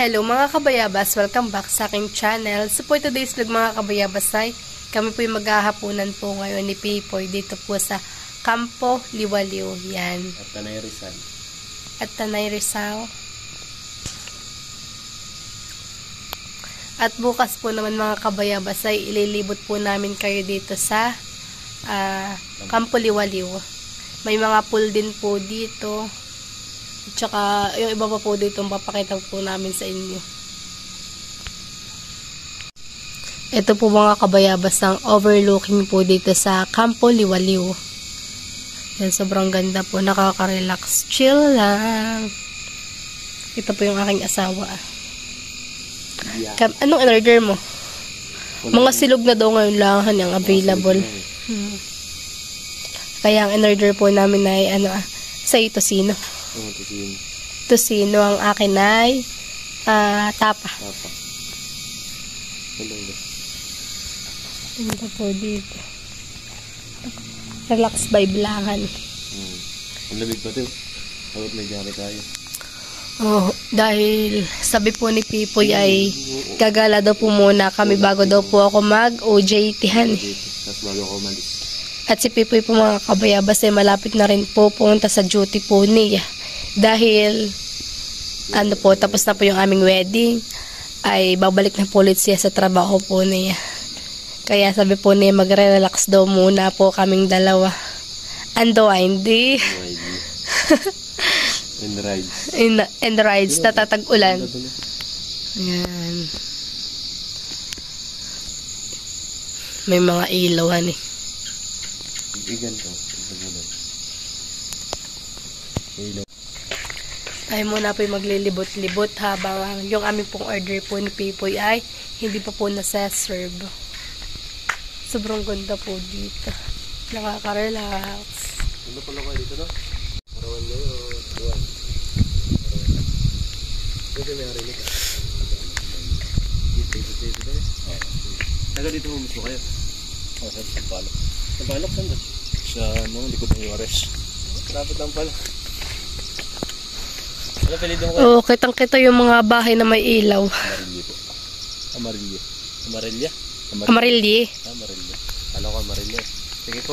Hello mga kabayabas, welcome back sa aking channel. So for today's vlog mga kabayabas ay kami po yung maghahapunan po ngayon ni Pipoy dito po sa Campo Liwaliw. Yan. At Tanay Rizal. At Tanay Rizal. At bukas po naman mga kabayabas ay ililibot po namin kayo dito sa Campo Liwaliw. May mga pool din po dito. At saka, yung iba pa po dito, papakita po namin sa inyo. Ito po mga kabayabas ang overlooking po dito sa Campo Liwaliw. Yan, sobrang ganda po. Nakaka-relax. Chill lang. Ito po yung aking asawa. Yeah. Anong in-order mo? Mga silog na daw ngayon lang ang available. Kaya ang in-order po namin ay sa Tosino. Tosino, ang akin ay tapa. Ganda po dito. Relax vibe langan. Ang lamig pa ito. Hawat may jacket tayo. Oh, dahil sabi po ni Pipoy ay gagala daw po muna kami bago daw po ako mag-OJT-han. Tapos bago ako umalis. At si Pipoy po mga kabayabas ay malapit na rin po punta sa duty po niya. Dahil tapos na po yung aming wedding, ay babalik na po ulit siya sa trabaho po niya. Kaya sabi po niya magre-relax daw muna po kaming dalawa. Ando hindi. And rides. And rides, tatatag-ulan. Ayan. May mga ilawan eh. Igan to. Ilaw. Ay muna po yung maglilibot-libot habang yung aming pong order po ni Pipoy ay hindi pa po nasa-serve. Sobrang ganda po dito. Nakaka-relax. Ano pala kayo dito, no? Parawan na yun. Buwan. Dito may harinig ka. Dito na yun. Taga dito mo mismo kayo? Sa Sampalok. Sampalok saan doon? Sa likod ng Yores. Lapit lang pala. Ano pilido mo kayo? Oo, kitang-kita yung mga bahay na may ilaw. Amarilye po. Amarilye. Amarilya? Amarilye. Amarilye. Alam ko Amarilye. Sige po.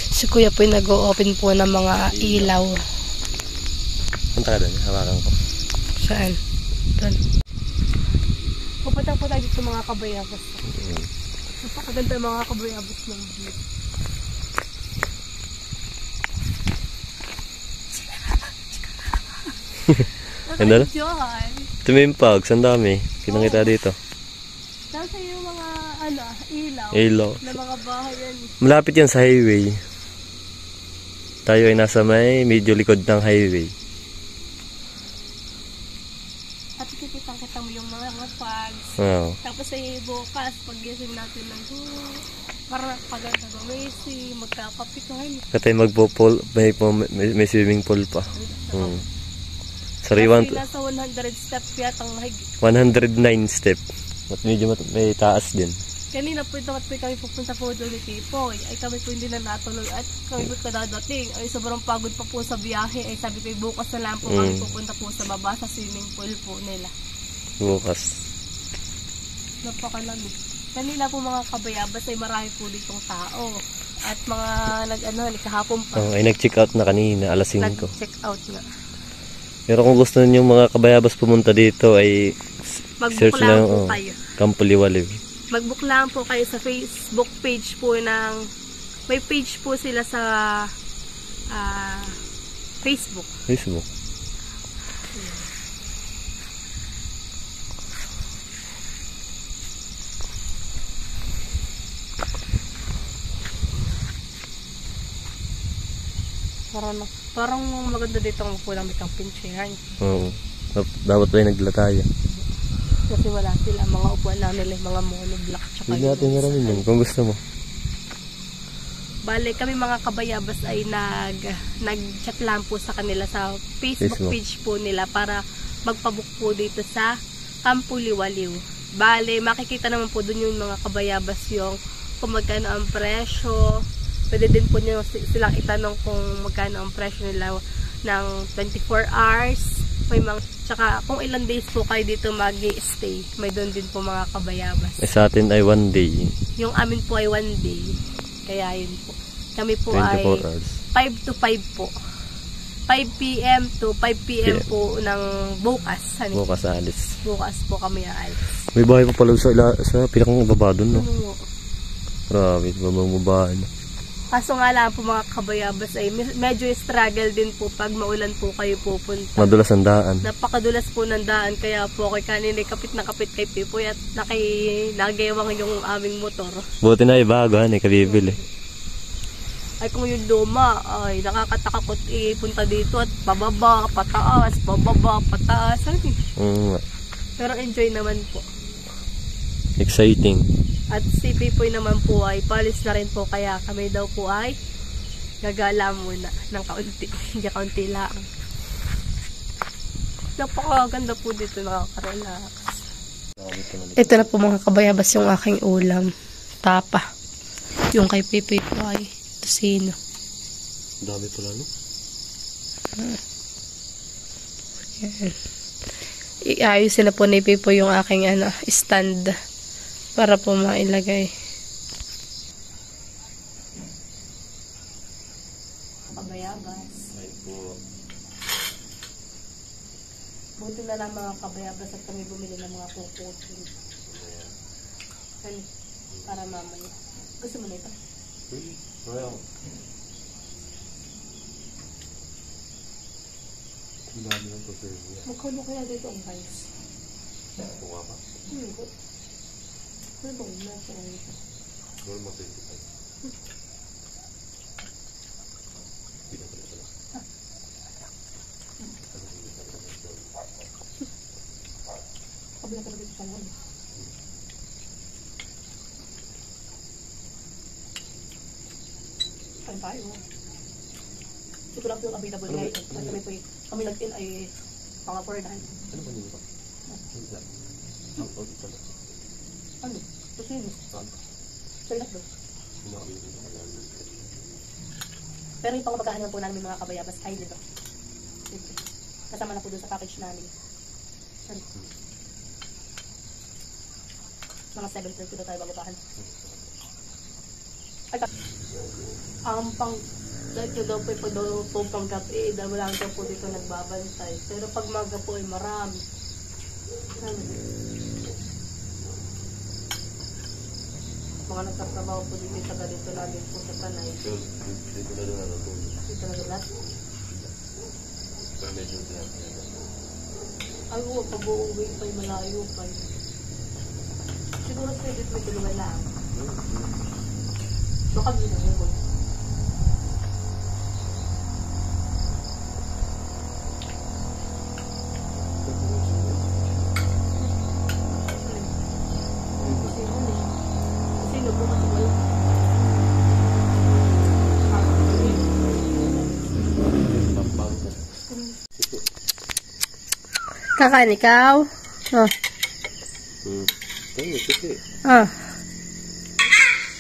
Si Kuya po yung nag-o-open po ng mga ilaw. Punta ka doon, hawakan ko. Saan? Doon. Pupunta po tayo dito mga kabayabas. Napakaganda mga kabayabas ng view. Ganda na? Tumimpags, ang dami. Pinangita dito. Nasa yung mga ilaw. Na mga bahay yan. Malapit yan sa highway. Tayo ay nasa medyo likod ng highway. At kitang-kita mo yung mga pags. Wow. Tapos ay bukas, pag-gising natin ng para paganda ba, magkakapikain. Katay magpo-pool, may swimming pool pa. Sariwan. Nasa 100 step yata ang higit. 109 step. At medyo may taas din. Kanina po dapat po kami pupunta po doon ni Pipoy. Ay kami po hindi na natuloy at kami po kadadating. Ay sobrang pagod pa po sa biyahe. Ay sabi ko bukas na lang po kami pupunta po sa baba sa swimming pool po nila. Bukas. Napakalamig. Kanina po mga kabayabas ay marami po ditong tao. At mga kahapon pa. Ay nag-check out na kanina, alas 5. Nag-check out na. Pero kung gusto niyo mga kabayabas pumunta dito ay mag-book lang po kayo. Campo Liwaliw. Mag-book lang po kayo sa Facebook page po ng may page po sila sa Facebook. Parang maganda dito ang pulang may kampinsihan. Oo. Dapat ba nagdala tayo? Kasi wala sila. Mga upuan lang nila, mga monoblock. Hindi natin naramin yun kung gusto mo. Bale, kami mga kabayabas ay nag-chat lang po sa kanila sa Facebook page po nila para magpabook po dito sa Campo Liwaliw. Bale, makikita naman po dun yung mga kabayabas yung kung magkano ang presyo. Pwede din po nyo silang itanong kung magkano ang presyo nila ng 24 hours. May mga, tsaka kung ilang days po kayo dito mag-stay, may doon din po mga kabayabas. Sa atin ay 1 day. Yung amin po ay 1 day. Kaya yun po. Kami po 24 ay hours. 5 to 5 po. 5 p.m. to 5 p.m. po ng bukas. Bukas alis. Bukas po kami aalis. May bahay pa pala sa pinakang baba doon, no? Ano? Grabe, babang babae, no? Kaso nga lang po mga kabayabas ay medyo struggle din po pag maulan po kayo pupunta. Madulas ang daan. Napakadulas po ng daan, kaya po kay kanina kapit na kapit kay Pipoy at nagewang yung aming motor. Buti na ibago, kabibili. Ay kung yung luma ay nakakatakot punta dito at pababa, pataas, pababa, pataas. Pero enjoy naman po. Exciting. At si Pipoy naman po ay palis na rin po, kaya kami daw po ay gagala muna ng kaunti. Hindi kaunti lang. Napakaganda po dito, nakaka-relax. Ito na po mga kabayabas yung aking ulam. Tapa. Yung kay Pipoy po ay tosino. Dami pala, no? Iayusin na po ni Pipoy yung aking stand para po mailagay. Kabayabas. Buti na lang mga kabayabas at kami bumili ng mga kukutin. Para mamaya. Gusto mo na ito? Well. Magkano kaya dito ang rice? Bunga pa? Hindi ko. Ano bang nasa rice? Normal 25. Kabila talaga ito sa loob. Kain tayo. Ito lang po yung available ngayon. Kami nag-in ay mga 4 na. Ano ba nito? Ano? Tosino. Sa ilat doon. Pero yung pangmagahan po namin mga kabayabas ay dito. Kasama na po doon sa package namin. Mga 7:30 na tayo bababahan. Ang pang ito daw po pang gabi, dahil lang daw po dito nagbabantay. Pero pag maga po ay marami. Mga nagtatrabaho po dito sa ganito namin po sa Tanay. Dito na doon na doon. Dito na doon lahat? Pero medyo doon. Ay, pag uuwi pa ay malayo pa. Siguro sa dito may tulungan lang. Baka dito na yun. Kakain ikaw? Oh. Ah.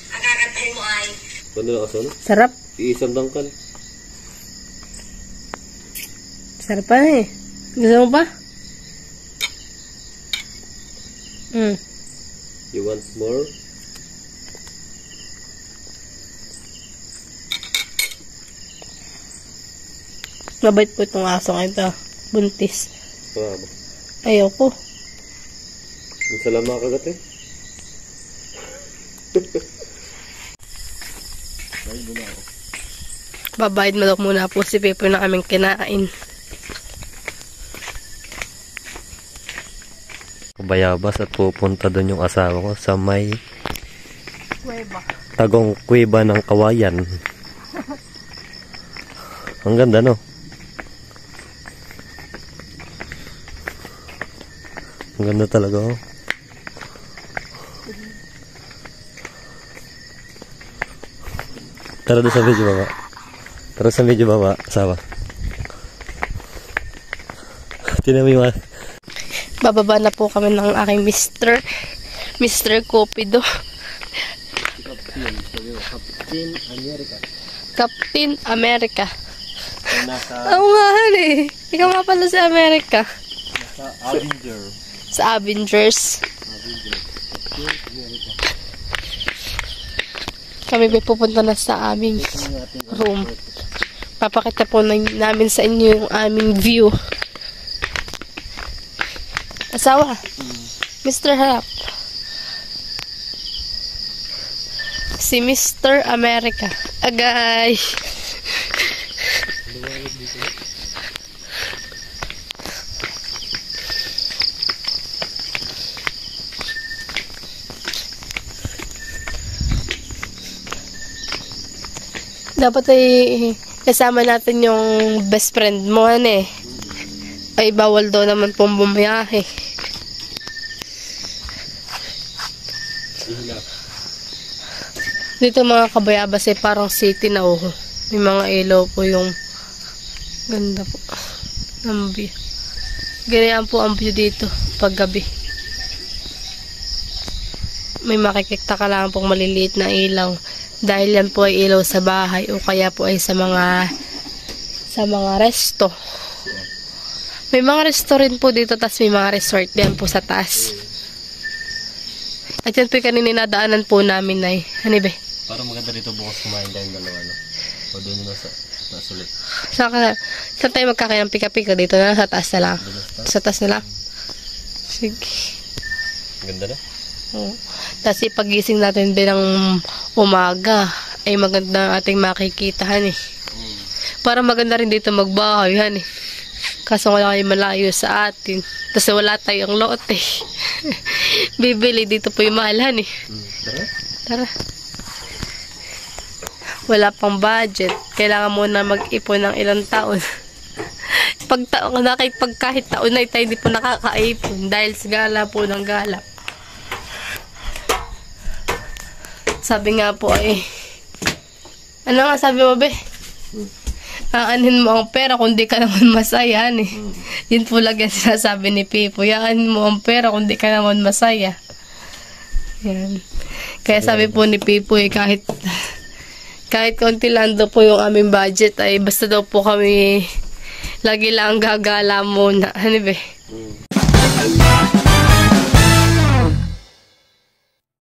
Ang kakantay mo ay? Pwede na kasano? Sarap. Iisang dangkal. Sarap pa eh. Gusto mo ba? You want more? Mabait po itong asong ito. Buntis. Bravo. Ayaw po. Ang salama kagat eh. Babayad mo daw muna po si Pepe na aming kinain. Bayabas at pupunta doon yung asawa ko sa may Kuweba. Tagong kuweba ng Kawayan. Ang ganda, no? Ang ganda talaga, oh. Tara doon sa medyo baba. Tara sa medyo baba, asawa. Tinan mo yung Bababa na po kami ng aking Mr. Cupido. Captain America. Captain America. Nasa, Oo nga, eh. Ikaw nga pala sa Amerika. nasa Avenger. Sa Avengers. Kami may pupunta na sa aming room. Papakita po namin sa inyo yung aming view. Asawa. Mr. Harap. Si Mr. America. Agay. Dapat ay kasama natin yung best friend mo, eh. Ay, bawal daw naman pong bumiyahe. Dito mga kabayabas ay parang city na, oh. May mga ilaw po yung ganda po ng view. Ganyan po ang view dito pag gabi. May makikita ka lang pong maliliit na ilaw. Dahil yan po ay ilaw sa bahay o kaya po ay sa mga resto. May mga restaurant po dito, tas may mga resort din po sa taas. At yan po yung kanina nadaanan po namin, ay. Ano ba? Parang maganda dito bukas kumain tayong dalawa, no? O doon na sa sulit. Saan tayo magkakain ng pika-pika? Dito na sa taas na lang. Sa taas na lang. Sige. Ganda na? Oo. Tapos ipagising natin din ng umaga ay maganda ang ating makikitahan, eh. Para maganda rin dito magbahay, eh. Kaso wala kayo malayo sa atin. Tapos wala tayong lote. Bibili dito po yung mahalhan, eh. Tara. Tara. Wala pang budget. Kailangan muna mag-ipon ng ilang taon. Kahit taon na tayo hindi po nakakaipon dahil sa gala po ng gala. Sabi nga po ay, ano nga sabi mo, be? Aanin mo ang pera kung di ka naman masaya, eh. Yun po lang yan sinasabi ni Pipo. Aanin mo ang pera kung di ka naman masaya. Yan. Kaya sabi po ni Pipo, kahit konti lang daw po yung aming budget, ay basta daw po kami lagi lang gagala muna. Ano ba?